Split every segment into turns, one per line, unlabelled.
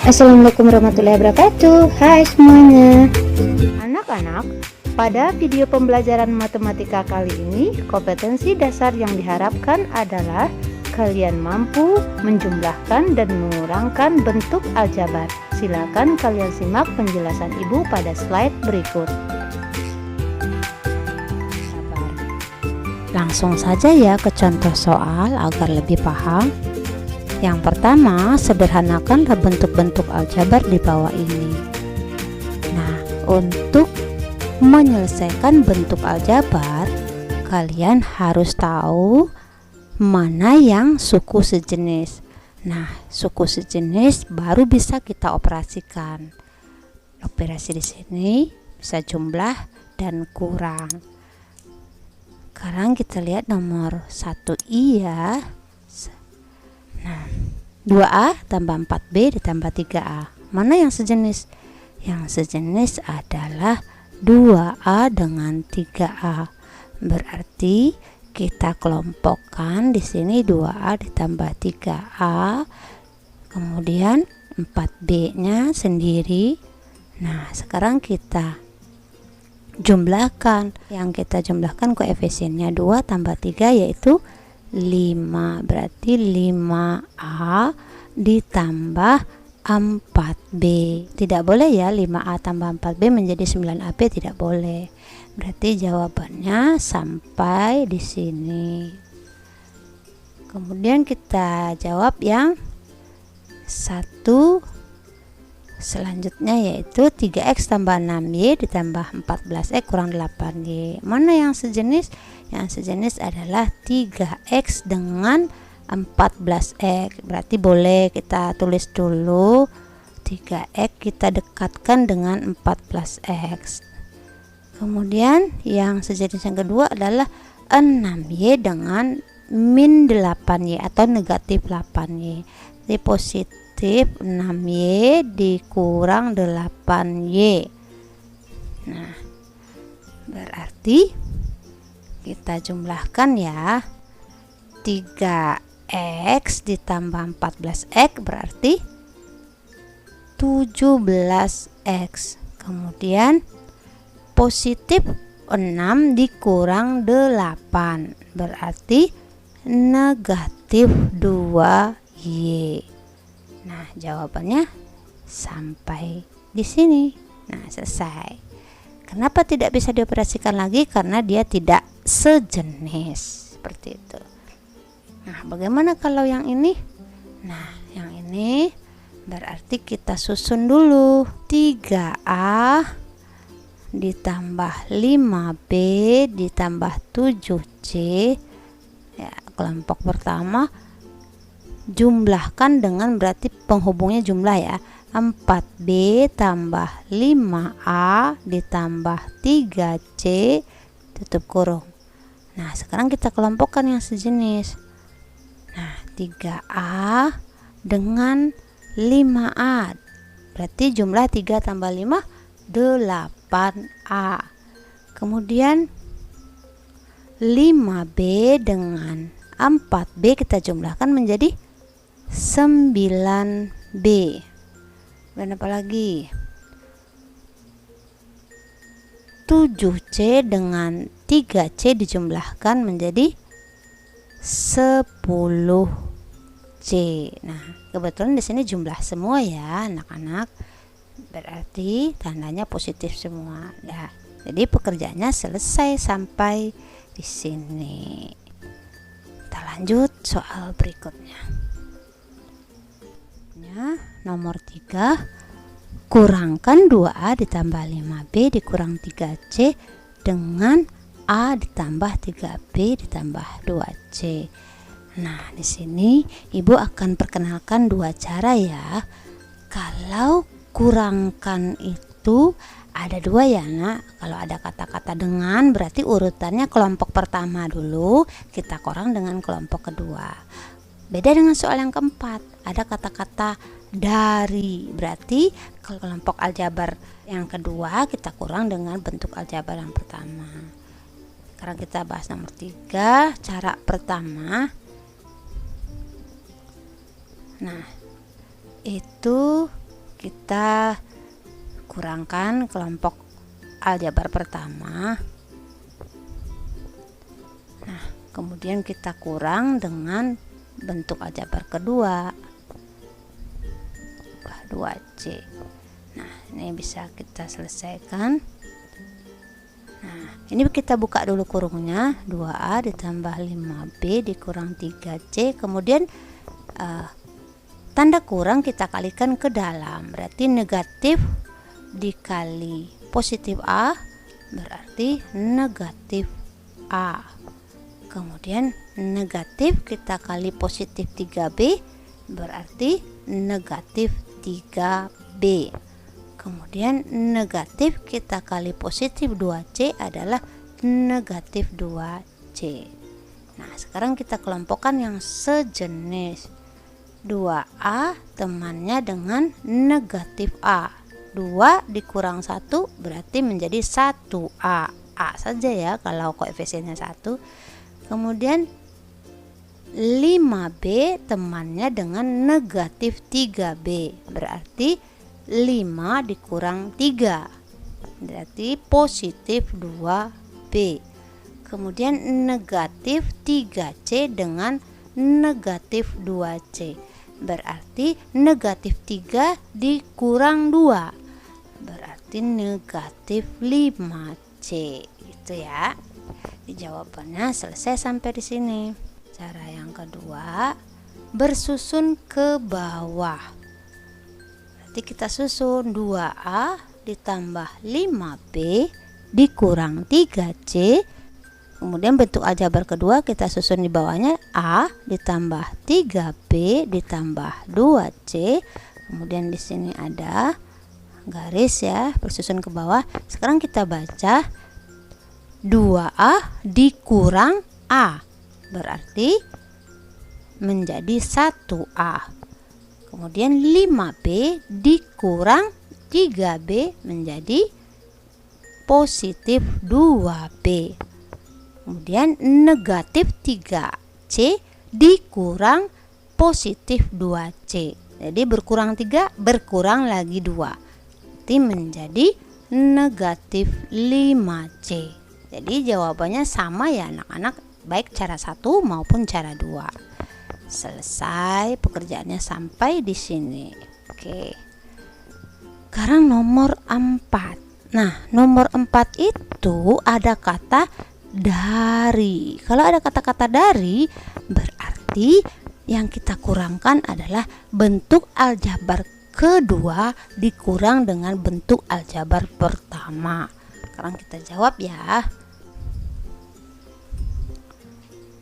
Assalamualaikum warahmatullahi wabarakatuh. Hai semuanya. Anak-anak, pada video pembelajaran matematika kali ini, kompetensi dasar yang diharapkan adalah kalian mampu menjumlahkan dan mengurangkan bentuk aljabar. Silakan kalian simak penjelasan Ibu pada slide berikut. Langsung saja ya ke contoh soal agar lebih paham. Yang pertama, sederhanakanlah bentuk-bentuk aljabar di bawah ini. Nah, untuk menyelesaikan bentuk aljabar, kalian harus tahu mana yang suku sejenis. Nah, suku sejenis baru bisa kita operasikan. Operasi di sini bisa jumlah dan kurang. Sekarang kita lihat nomor 1i ya. Nah, 2A tambah 4B ditambah 3A. Mana yang sejenis? Yang sejenis adalah 2A dengan 3A. Berarti kita kelompokkan di sini 2A ditambah 3A. Kemudian 4B-nya sendiri. Nah, sekarang kita jumlahkan. Yang kita jumlahkan koefisiennya 2 tambah 3 yaitu 5, berarti 5A ditambah 4B. Tidak boleh ya 5A tambah 4B menjadi 9AB, tidak boleh. Berarti jawabannya sampai di sini. Kemudian kita jawab yang satu selanjutnya, yaitu 3x tambah 6y ditambah 14x kurang 8y. Mana yang sejenis? Yang sejenis adalah 3x dengan 14x. Berarti boleh kita tulis dulu 3x kita dekatkan dengan 14x. Kemudian yang sejenis yang kedua adalah 6y dengan min 8y atau negatif 8y. Jadi positif 6y dikurang 8y. Nah, berarti kita jumlahkan ya. 3x ditambah 14x berarti 17x. Kemudian positif 6 dikurang 8 berarti negatif 2y. Nah, jawabannya sampai di sini. Nah, selesai. Kenapa tidak bisa dioperasikan lagi? Karena dia tidak sejenis. Seperti itu. Nah, bagaimana kalau yang ini? Nah, yang ini berarti kita susun dulu. 3A ditambah 5B ditambah 7C. Ya, kelompok pertama jumlahkan dengan, berarti penghubungnya jumlah ya, 4B tambah 5A ditambah 3C tutup kurung. Nah, sekarang kita kelompokkan yang sejenis. Nah, 3A dengan 5A berarti jumlah 3 tambah 5 8A. Kemudian 5B dengan 4B kita jumlahkan menjadi 9B. Dan apa lagi? 7C dengan 3C dijumlahkan menjadi 10C. Nah, kebetulan di sini jumlah semua ya, anak-anak. Berarti tandanya positif semua. Ya, jadi pekerjaannya selesai sampai di sini. Kita lanjut soal berikutnya. Nomor 3, kurangkan 2A ditambah 5B dikurang 3C dengan A ditambah 3B ditambah 2C. Nah, di sini Ibu akan perkenalkan dua cara ya. Kalau kurangkan itu ada dua ya, Nak. Kalau ada kata-kata dengan berarti urutannya kelompok pertama dulu kita kurang dengan kelompok kedua. Beda dengan soal yang keempat, ada kata-kata dari, berarti kalau kelompok aljabar yang kedua kita kurang dengan bentuk aljabar yang pertama. Sekarang kita bahas nomor 3, cara pertama. Nah, itu kita kurangkan kelompok aljabar pertama. Nah, kemudian kita kurang dengan bentuk aljabar kedua, 2C. Nah, ini bisa kita selesaikan. Nah, ini kita buka dulu kurungnya, 2A ditambah 5B dikurang 3C. Kemudian tanda kurang kita kalikan ke dalam, berarti negatif dikali positif A berarti negatif A. Kemudian negatif kita kali positif 3B berarti negatif 3B. Kemudian negatif kita kali positif 2C adalah negatif 2C. Nah, sekarang kita kelompokkan yang sejenis. 2A temannya dengan negatif A. 2 dikurang 1 berarti menjadi 1A. A saja ya kalau koefisiennya 1. Kemudian 5B temannya dengan negatif 3B. Berarti 5 dikurang 3 berarti positif 2B. Kemudian negatif 3C dengan negatif 2C berarti negatif 3 dikurang 2 berarti negatif 5C. Gitu ya. Di jawabannya selesai sampai di sini. Cara yang kedua, bersusun ke bawah. Kita susun 2A ditambah 5B dikurang 3C. Kemudian bentuk aljabar kedua kita susun di bawahnya, A ditambah 3B ditambah 2C. Kemudian di sini ada garis ya, bersusun ke bawah. Sekarang kita baca 2A dikurang A berarti menjadi 1A. Kemudian 5B dikurang 3B menjadi positif 2B. Kemudian negatif 3C dikurang positif 2C. Jadi berkurang 3, berkurang lagi 2. Jadi menjadi negatif 5C. Jadi jawabannya sama ya anak-anak, baik cara 1 maupun cara 2. Selesai pekerjaannya sampai di sini. Oke. Sekarang nomor 4. Nah, nomor 4 itu ada kata dari. Kalau ada kata-kata dari, berarti yang kita kurangkan adalah bentuk aljabar kedua dikurang dengan bentuk aljabar pertama. Sekarang kita jawab ya.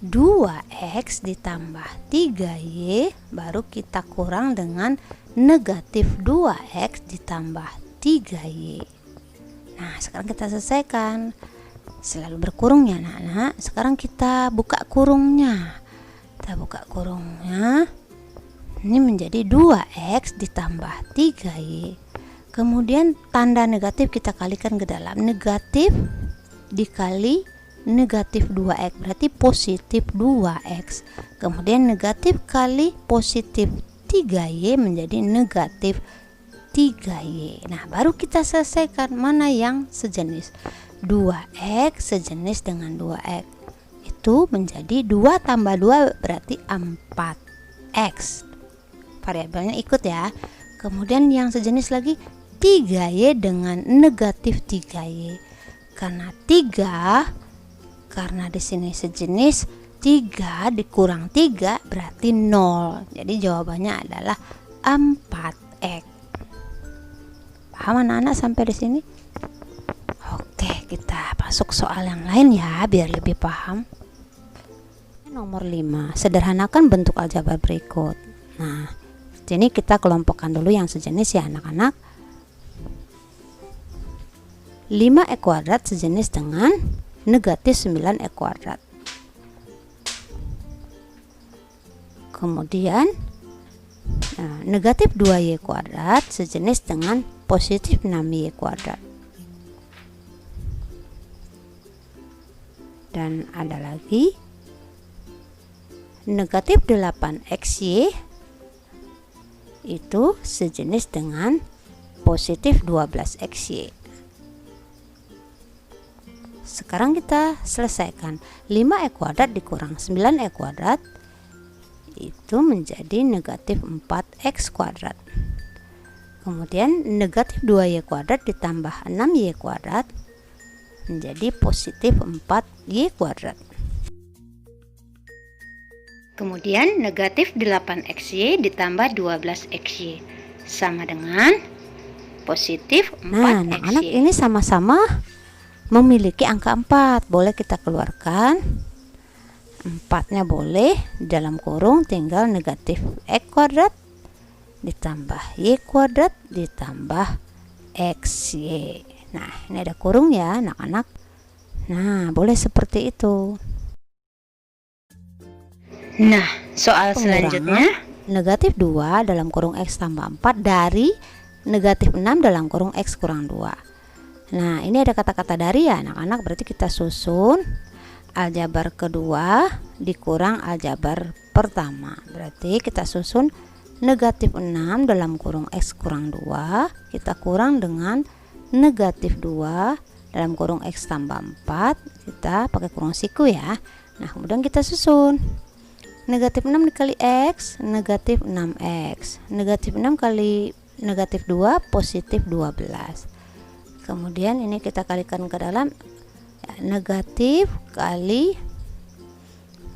2x ditambah 3y baru kita kurang dengan negatif 2x ditambah 3y. Nah, sekarang kita selesaikan. Selalu berkurung ya anak-anak. Sekarang kita buka kurungnya. Kita buka kurungnya. Ini menjadi 2x ditambah 3y. Kemudian tanda negatif kita kalikan ke dalam. Negatif dikali negatif 2x berarti positif 2x. Kemudian negatif kali positif 3y menjadi negatif 3y. Nah, baru kita selesaikan mana yang sejenis. 2x sejenis dengan 2x itu menjadi 2 tambah 2 berarti 4x. Variabelnya ikut ya. Kemudian yang sejenis lagi 3y dengan negatif 3y. Karena di sini sejenis, 3 dikurang 3 berarti 0. Jadi jawabannya adalah 4x. Paham anak-anak sampai di sini? Oke, kita masuk soal yang lain ya biar lebih paham. Nomor 5, sederhanakan bentuk aljabar berikut. Nah, sini kita kelompokkan dulu yang sejenis ya anak-anak. 5e kuadrat sejenis dengan negatif 9e kuadrat. Kemudian negatif 2y kuadrat sejenis dengan positif 6y kuadrat. Dan ada lagi negatif 8xy itu sejenis dengan positif 12xy. Sekarang kita selesaikan. 5e² dikurang 9e² itu menjadi negatif 4x². Kemudian negatif 2y² ditambah 6y² menjadi positif 4y². Kemudian negatif 8xy ditambah 12xy sama dengan positif 4xy. Nah, anak-anak ini sama-sama memiliki angka 4. Boleh kita keluarkan. 4-nya boleh, dalam kurung tinggal negatif x² ditambah y² ditambah xy. Nah, ini ada kurung ya anak-anak. Nah, boleh seperti itu. Nah, soal selanjutnya, negatif 2 dalam kurung x tambah 4 dari negatif 6 dalam kurung x kurang 2. Nah, ini ada kata-kata dari ya anak-anak, berarti kita susun aljabar kedua dikurang aljabar pertama. Berarti kita susun negatif 6 dalam kurung x kurang 2 kita kurang dengan negatif 2 dalam kurung x tambah 4, kita pakai kurung siku ya. Nah, kemudian kita susun negatif 6 dikali x, negatif 6x. Negatif 6 kali negatif 2, positif 12. Kemudian ini kita kalikan ke dalam ya, negatif kali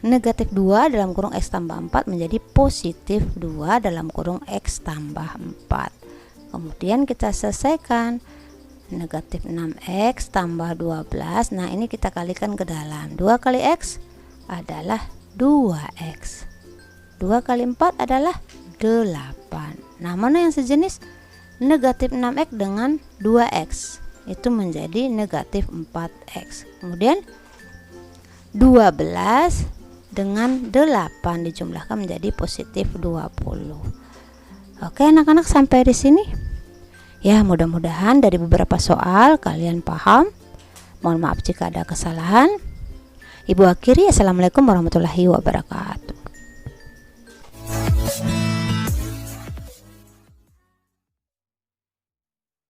negatif 2 dalam kurung x tambah 4 menjadi positif 2 dalam kurung x tambah 4. Kemudian kita selesaikan. Negatif 6x tambah 12. Nah, ini kita kalikan ke dalam. 2 kali x adalah 2x. 2 kali 4 adalah 8. Nah, mana yang sejenis? Negatif 6x dengan 2x. Itu menjadi negatif 4x. Kemudian 12 dengan 8 dijumlahkan menjadi positif 20. Oke, anak-anak sampai di sini. Ya, mudah-mudahan dari beberapa soal kalian paham. Mohon maaf jika ada kesalahan. Ibu akhiri, assalamualaikum warahmatullahi wabarakatuh.